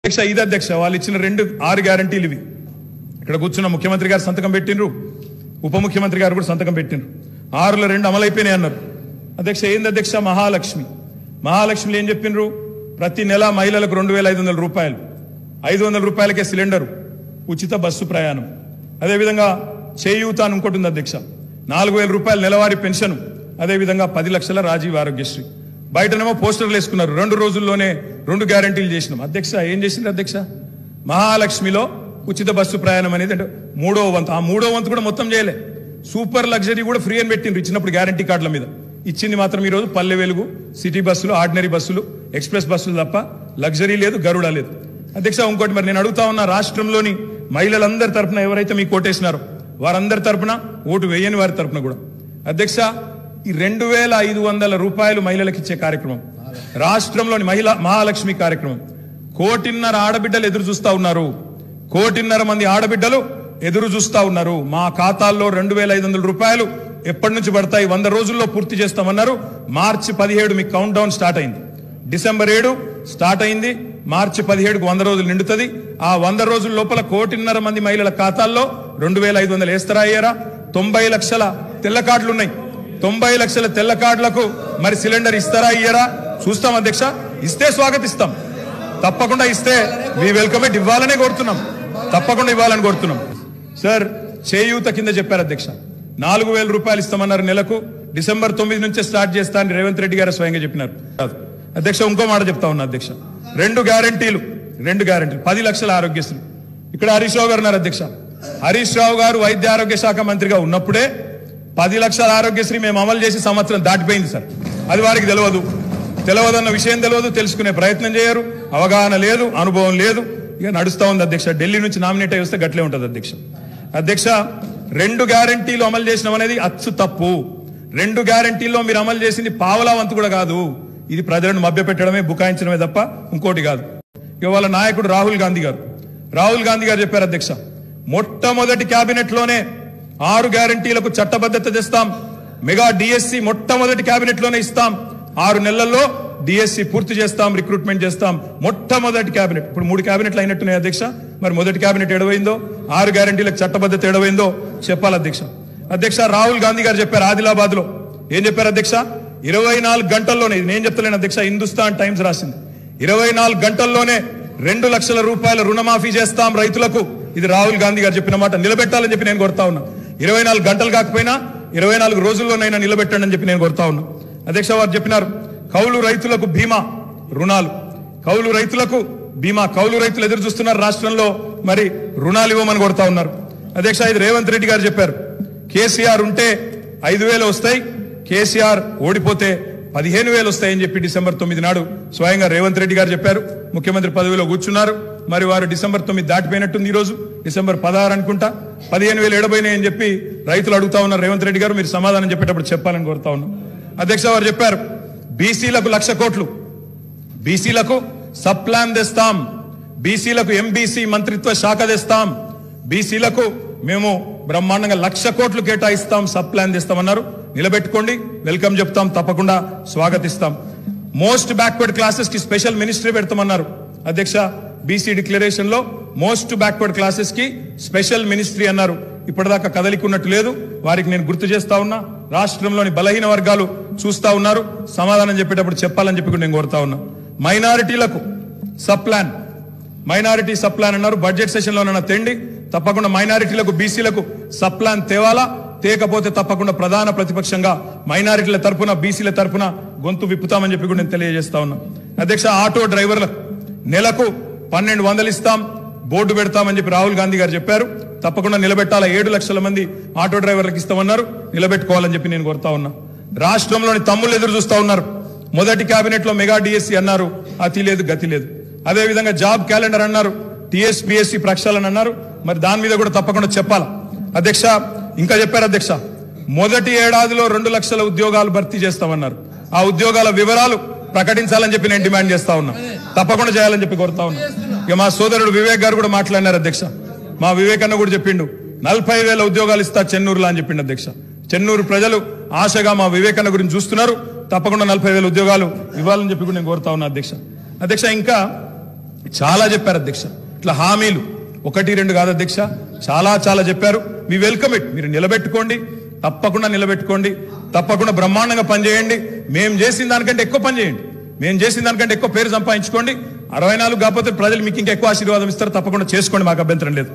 అధ్యక్ష ఇది అధ్యక్ష వాళ్ళు ఇచ్చిన 6 గ్యారంటీలు ఇవి. ఇక్కడ కూర్చున్న ముఖ్యమంత్రి గారు సంతకం పెట్టిండ్రు, ఉప ముఖ్యమంత్రి గారు కూడా సంతకం పెట్టిండ్రు. 6లో 2 అమలైపోయినాయి అన్నారు. అధ్యక్ష ఏంది అధ్యక్ష మహాలక్ష్మిలో ఏం చెప్పిండ్రు? ప్రతి నెల మహిళలకు 2500 రూపాయలు, 500 రూపాయలకే సిలిండరు, ఉచిత బస్సు ప్రయాణం. అదేవిధంగా చేయూత అని ఇంకోటి ఉంది అధ్యక్ష, 4000 రూపాయలు నెలవారీ పెన్షన్. అదేవిధంగా 10 లక్షల రాజీవ్ ఆరోగ్యశ్రీ. బయటనేమో పోస్టర్లు వేసుకున్నారు. 2 రోజుల్లోనే 2 గ్యారంటీలు చేసినాం. అధ్యక్ష ఏం చేసిండ్రు అధ్యక్ష? మహాలక్ష్మిలో ఉచిత బస్సు ప్రయాణం అనేది అంటే 3వ వంతు. ఆ 3వ వంతు కూడా మొత్తం చేయలే. సూపర్ లగ్జరీ కూడా ఫ్రీ అని పెట్టిండ్రు ఇచ్చినప్పుడు గ్యారంటీ కార్డుల మీద. ఇచ్చింది మాత్రం ఈరోజు పల్లె వెలుగు, సిటీ బస్సులు, ఆర్డినరీ బస్సులు, ఎక్స్ప్రెస్ బస్సులు తప్ప లగ్జరీ లేదు, గరుడ లేదు. అధ్యక్ష ఇంకోటి మరి నేను అడుగుతా ఉన్నా, రాష్ట్రంలోని మహిళలందరి తరపున ఎవరైతే మీకు ఓటేసినారో వారందరి తరపున, ఓటు వేయని వారి తరపున కూడా అధ్యక్ష ఈ 2500 రూపాయలు మహిళలకు ఇచ్చే కార్యక్రమం, రాష్ట్రంలోని మహాలక్ష్మి కార్యక్రమం 1.5 కోటి ఆడబిడ్డలు ఎదురు చూస్తా ఉన్నారు. 1.5 కోటి మంది ఆడబిడ్డలు ఎదురు చూస్తా ఉన్నారు. మా ఖాతాల్లో 2500 రూపాయలు ఎప్పటి నుంచి పడతాయి? 100 రోజుల్లో పూర్తి చేస్తామన్నారు. మార్చి 17 మీకు కౌంట్ డౌన్ స్టార్ట్ అయింది. డిసెంబర్ 7 స్టార్ట్ అయింది. మార్చి 17కు 100 రోజులు నిండుతుంది. ఆ 100 రోజుల లోపల 1.5 కోటి మంది మహిళల ఖాతాల్లో 2500 వేస్తారా అయ్యారా? 90 లక్షల తెల్ల కార్డులు ఉన్నాయి. 90 లక్షల తెల్ల కార్డులకు మరి సిలిండర్ ఇస్తారా అయ్యారా? చూస్తాం అధ్యక్ష. ఇస్తే స్వాగతిస్తాం, తప్పకుండా ఇస్తే మీ వెల్కమ్ ఇట్ ఇవ్వాలనే కోరుతున్నాం, తప్పకుండా ఇవ్వాలని కోరుతున్నాం. సార్ చేయూత కింద చెప్పారు అధ్యక్ష, 4000 రూపాయలు ఇస్తామన్నారు నెలకు. డిసెంబర్ 9 నుంచే స్టార్ట్ చేస్తా అని రేవంత్ రెడ్డి గారు స్వయంగా చెప్పినారు. అధ్యక్ష ఇంకో మాట చెప్తా ఉన్నా అధ్యక్ష, 2 గ్యారంటీలు 10 లక్షల ఆరోగ్యశ్రీ. ఇక్కడ హరీష్ రావు గారు ఉన్నారు అధ్యక్ష. హరీష్ రావు గారు వైద్య ఆరోగ్య శాఖ మంత్రిగా ఉన్నప్పుడే 10 లక్షల ఆరోగ్యశ్రీ మేము అమలు చేసి సంవత్సరం దాటిపోయింది సార్. అది వారికి తెలియదన్న విషయం తెలియదు, తెలుసుకునే ప్రయత్నం చేయరు, అవగాహన లేదు, అనుభవం లేదు. ఇక నడుస్తా ఉంది అధ్యక్ష. ఢిల్లీ నుంచి నామినేట్ అయి వస్తే గట్లే ఉంటుంది అధ్యక్ష. 2 గ్యారంటీలు అమలు చేసినాం అనేది అచ్చు తప్పు. 2 గ్యారంటీల్లో మీరు అమలు చేసింది పావలా వంతు కూడా కాదు. ఇది ప్రజలను మభ్యపెట్టడమే, బుకాయించడమే తప్ప ఇంకోటి కాదు. ఇక వాళ్ళ నాయకుడు రాహుల్ గాంధీ గారు చెప్పారు అధ్యక్ష, మొట్టమొదటి కేబినెట్ లోనే 6 గ్యారంటీలకు చట్టబద్ధత తెస్తాం. మెగా డిఎస్సి మొట్టమొదటి కేబినెట్ లోనే ఇస్తాం. 6 నెలల్లో డిఎస్సి పూర్తి చేస్తాం, రిక్రూట్మెంట్ చేస్తాం. మొట్టమొదటి కేబినెట్. ఇప్పుడు 3 కేబినెట్లు అయినట్టున్నాయి అధ్యక్ష. మరి మొదటి కేబినెట్ ఎడవైందో, 6 గ్యారంటీలకు చట్టబద్ధత ఎడవైందో చెప్పాలి అధ్యక్ష. రాహుల్ గాంధీ గారు చెప్పారు ఆదిలాబాద్ లో. ఏం చెప్పారు అధ్యక్ష? 24 గంటల్లోనే, ఇది నేను చెప్తలేను అధ్యక్ష, హిందుస్థాన్ టైమ్స్ రాసింది. 24 గంటల్లోనే 2 లక్షల రూపాయల రుణమాఫీ చేస్తాం రైతులకు. ఇది రాహుల్ గాంధీ గారు చెప్పిన మాట. నిలబెట్టాలని చెప్పి నేను కోరుతా ఉన్నా. 24 గంటలు కాకపోయినా 24 రోజుల్లోనైనా నిలబెట్టండి అని చెప్పి నేను కోరుతా ఉన్నా అధ్యక్ష. వారు చెప్పినారు కౌలు రైతులకు బీమా రుణాలు, కౌలు రైతులకు బీమా. కౌలు రైతులు ఎదురు చూస్తున్నారు రాష్ట్రంలో, మరి రుణాలు ఇవ్వమని కోరుతా ఉన్నారు అధ్యక్ష. ఇది రేవంత్ రెడ్డి గారు చెప్పారు. కేసీఆర్ ఉంటే 5000 వస్తాయి, కేసీఆర్ ఓడిపోతే 15000 వస్తాయని చెప్పి డిసెంబర్ 9 నాడు స్వయంగా రేవంత్ రెడ్డి గారు చెప్పారు. ముఖ్యమంత్రి పదవిలో కూర్చున్నారు. మరి వారు డిసెంబర్ 9 దాటిపోయినట్టుంది. ఈ రోజు డిసెంబర్ 16 అనుకుంటా. 15000 ఎడబోయినాయని చెప్పి రైతులు అడుగుతా ఉన్నారు. రేవంత్ రెడ్డి గారు మీరు సమాధానం చెప్పేటప్పుడు చెప్పాలని కోరుతా ఉన్నాం అధ్యక్ష. వారు చెప్పారు బీసీలకు 1,00,000 కోట్లు, బీసీలకు సబ్ ప్లాన్ తెస్తాం, బీసీలకు ఎంబీసీ మంత్రిత్వ శాఖ తెస్తాం, బీసీలకు మేము బ్రహ్మాండంగా 1,00,000 కోట్లు కేటాయిస్తాం, సబ్ ప్లాన్ తెస్తామన్నారు. నిలబెట్టుకోండి, వెల్కమ్ చెప్తాం, తప్పకుండా స్వాగతిస్తాం. మోస్ట్ బ్యాక్వర్డ్ క్లాసెస్ కి స్పెషల్ మినిస్ట్రీ పెడతామన్నారు అధ్యక్ష. బీసీ డిక్లరేషన్ లో మోస్ట్ బ్యాక్వర్డ్ క్లాసెస్ కి స్పెషల్ మినిస్ట్రీ అన్నారు. ఇప్పటిదాకా కదలికున్నట్టు లేదు. వారికి నేను గుర్తు చేస్తా ఉన్నా. రాష్ట్రంలోని బలహీన వర్గాలు చూస్తా ఉన్నారు. సమాధానం చెప్పేటప్పుడు చెప్పాలని చెప్పి నేను కోరుతా ఉన్నా. మైనారిటీలకు sub plan, minority sub plan అన్నారు. బడ్జెట్ సెషన్ లోనన్నా తెండి, తప్పకుండా మైనారిటీలకు బీసీలకు సబ్ ప్లాన్ తేవాలా. తేకపోతే తప్పకుండా ప్రధాన ప్రతిపక్షంగా మైనారిటీల తరపున, బీసీల తరపున గొంతు విప్పుతామని చెప్పి కూడా నేను తెలియజేస్తా ఉన్నా అధ్యక్ష. ఆటో డ్రైవర్లకు నెలకు 1200 ఇస్తాం, బోర్డు పెడతామని చెప్పి రాహుల్ గాంధీ గారు చెప్పారు. తప్పకుండా నిలబెట్టాలా. 7 లక్షల మంది ఆటో డ్రైవర్లకు ఇస్తామన్నారు. నిలబెట్టుకోవాలని చెప్పి నేను కోరుతా ఉన్నా. రాష్ట్రంలోని తమ్ముళ్ళు ఎదురు చూస్తా ఉన్నారు. మొదటి కేబినెట్ లో మెగా డిఎస్సి అన్నారు, అతి లేదు గతి లేదు. అదేవిధంగా జాబ్ క్యాలెండర్ అన్నారు, టీఎస్పీఎస్సీ ప్రక్షాళన అన్నారు. మరి దాని మీద కూడా తప్పకుండా చెప్పాలా అధ్యక్ష. ఇంకా చెప్పారు అధ్యక్ష, మొదటి ఏడాదిలో 2 లక్షల ఉద్యోగాలు భర్తీ చేస్తామన్నారు. ఆ ఉద్యోగాల వివరాలు ప్రకటించాలని చెప్పి నేను డిమాండ్ చేస్తా ఉన్నా. తప్పకుండా చేయాలని చెప్పి కోరుతా ఉన్నా. ఇక మా సోదరుడు వివేక్ గారు కూడా మాట్లాడినారు అధ్యక్ష. మా వివేక్ అన్న కూడా చెప్పిండు 40,000 ఉద్యోగాలు ఇస్తా చెన్నూరులో అని చెప్పిండు అధ్యక్ష. చెన్నూరు ప్రజలు ఆశగా మా వివేక్ అన్న గురించి చూస్తున్నారు. తప్పకుండా 40,000 ఉద్యోగాలు ఇవ్వాలని చెప్పి కూడా నేను కోరుతా ఉన్నా అధ్యక్ష. ఇంకా చాలా చెప్పారు అధ్యక్ష. ఇట్లా హామీలు 1-2 కాదు అధ్యక్ష, చాలా చెప్పారు. Me welcome it. మీరు నిలబెట్టుకోండి, తప్పకుండా నిలబెట్టుకోండి, తప్పకుండా బ్రహ్మాండంగా పనిచేయండి. మేము చేసిన దానికంటే ఎక్కువ పని చేయండి, మేము చేసిన దానికంటే ఎక్కువ పేరు సంపాదించుకోండి. 64 కాకపోతే ప్రజలు మీకు ఇంకా ఎక్కువ ఆశీర్వాదం ఇస్తారు. తప్పకుండా చేసుకోండి, మాకు అభ్యంతరం లేదు.